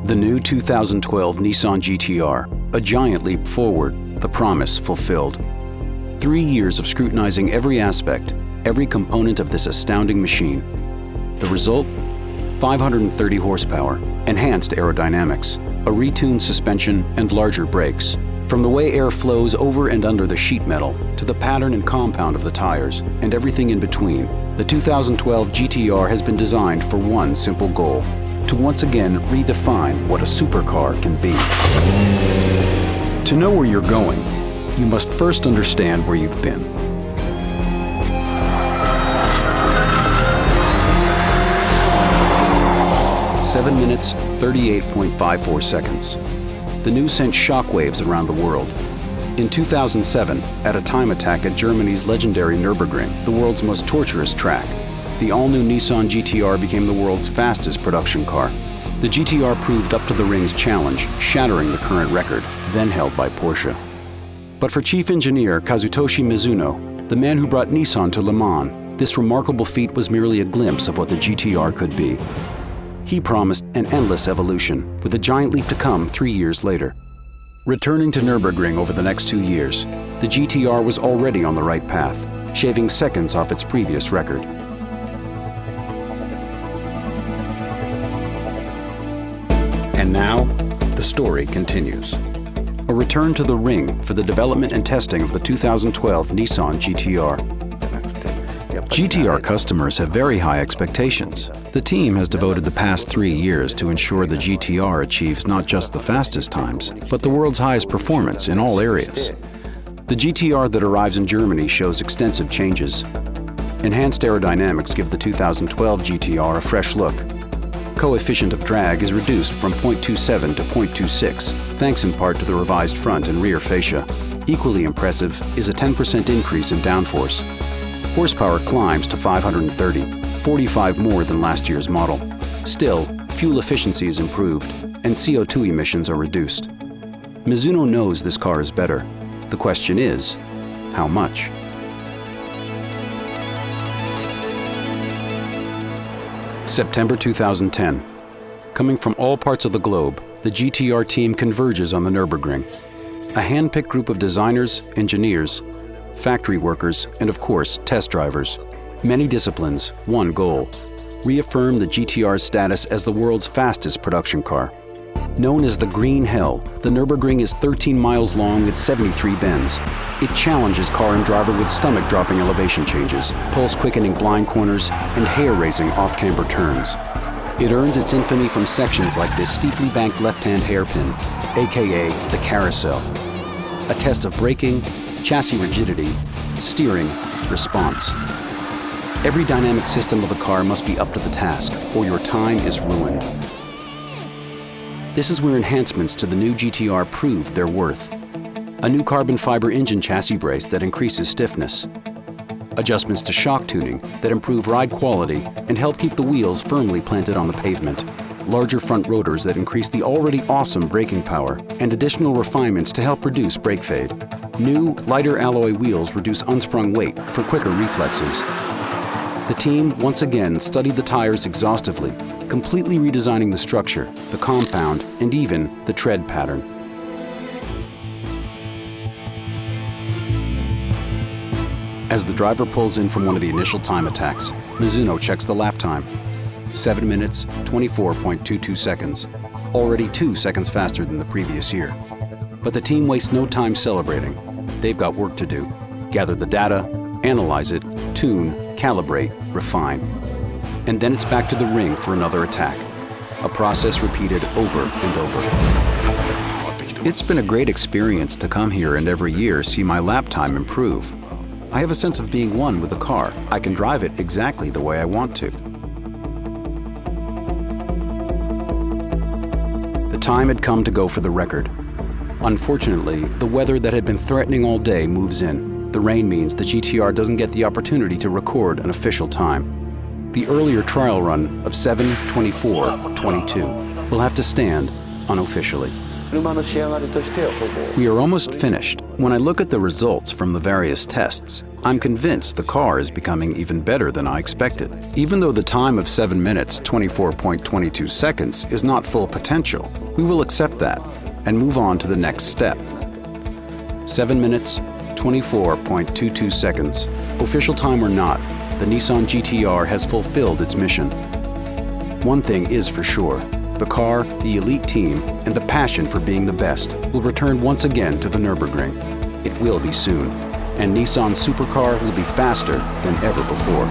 The new 2012 Nissan GT-R, a giant leap forward, the promise fulfilled. 3 years of scrutinizing every aspect, every component of this astounding machine. The result? 530 horsepower, enhanced aerodynamics, a retuned suspension, and larger brakes. From the way air flows over and under the sheet metal, to the pattern and compound of the tires, and everything in between, the 2012 GT-R has been designed for one simple goal: to once again redefine what a supercar can be. To know where you're going, you must first understand where you've been. Seven minutes, 38.54 seconds. The news sent shockwaves around the world. In 2007, at a time attack at Germany's legendary Nürburgring, the world's most torturous track, the all-new Nissan GT-R became the world's fastest production car. The GT-R proved up to the ring's challenge, shattering the current record, then held by Porsche. But for Chief Engineer Kazutoshi Mizuno, the man who brought Nissan to Le Mans, this remarkable feat was merely a glimpse of what the GT-R could be. He promised an endless evolution, with a giant leap to come 3 years later. Returning to Nürburgring over the next 2 years, the GT-R was already on the right path, shaving seconds off its previous record. And now, the story continues. A return to the ring for the development and testing of the 2012 Nissan GT-R. GT-R customers have very high expectations. The team has devoted the past 3 years to ensure the GT-R achieves not just the fastest times, but the world's highest performance in all areas. The GT-R that arrives in Germany shows extensive changes. Enhanced aerodynamics give the 2012 GT-R a fresh look. Coefficient of drag is reduced from 0.27 to 0.26, thanks in part to the revised front and rear fascia. Equally impressive is a 10% increase in downforce. Horsepower climbs to 530, 45 more than last year's model. Still, fuel efficiency is improved, and CO2 emissions are reduced. Mizuno knows this car is better. The question is, how much? September 2010. Coming from all parts of the globe, the GT-R team converges on the Nürburgring. A hand-picked group of designers, engineers, factory workers, and of course, test drivers. Many disciplines, one goal: reaffirm the GT-R's status as the world's fastest production car. Known as the Green Hell, the Nürburgring is 13 miles long with 73 bends. It challenges car and driver with stomach-dropping elevation changes, pulse-quickening blind corners, and hair-raising off-camber turns. It earns its infamy from sections like this steeply banked left-hand hairpin, aka the carousel. A test of braking, chassis rigidity, steering, response. Every dynamic system of the car must be up to the task, or your time is ruined. This is where enhancements to the new GT-R proved their worth. A new carbon fiber engine chassis brace that increases stiffness. Adjustments to shock tuning that improve ride quality and help keep the wheels firmly planted on the pavement. Larger front rotors that increase the already awesome braking power, and additional refinements to help reduce brake fade. New, lighter alloy wheels reduce unsprung weight for quicker reflexes. The team once again studied the tires exhaustively, completely redesigning the structure, the compound, and even the tread pattern. As the driver pulls in from one of the initial time attacks, Mizuno checks the lap time. 7 minutes, 24.22 seconds. Already 2 seconds faster than the previous year. But the team wastes no time celebrating. They've got work to do. Gather the data, analyze it, tune, calibrate, refine. And then it's back to the ring for another attack. A process repeated over and over. It's been a great experience to come here and every year see my lap time improve. I have a sense of being one with the car. I can drive it exactly the way I want to. The time had come to go for the record. Unfortunately, the weather that had been threatening all day moves in. The rain means the GT-R doesn't get the opportunity to record an official time. The earlier trial run of 7:24:22 will have to stand unofficially. We are almost finished. When I look at the results from the various tests, I'm convinced the car is becoming even better than I expected. Even though the time of 7 minutes, 24.22 seconds is not full potential, we will accept that and move on to the next step. 7 minutes, 24.22 seconds. Official time or not, the Nissan GT-R has fulfilled its mission. One thing is for sure, the car, the elite team, and the passion for being the best will return once again to the Nürburgring. It will be soon, and Nissan's supercar will be faster than ever before.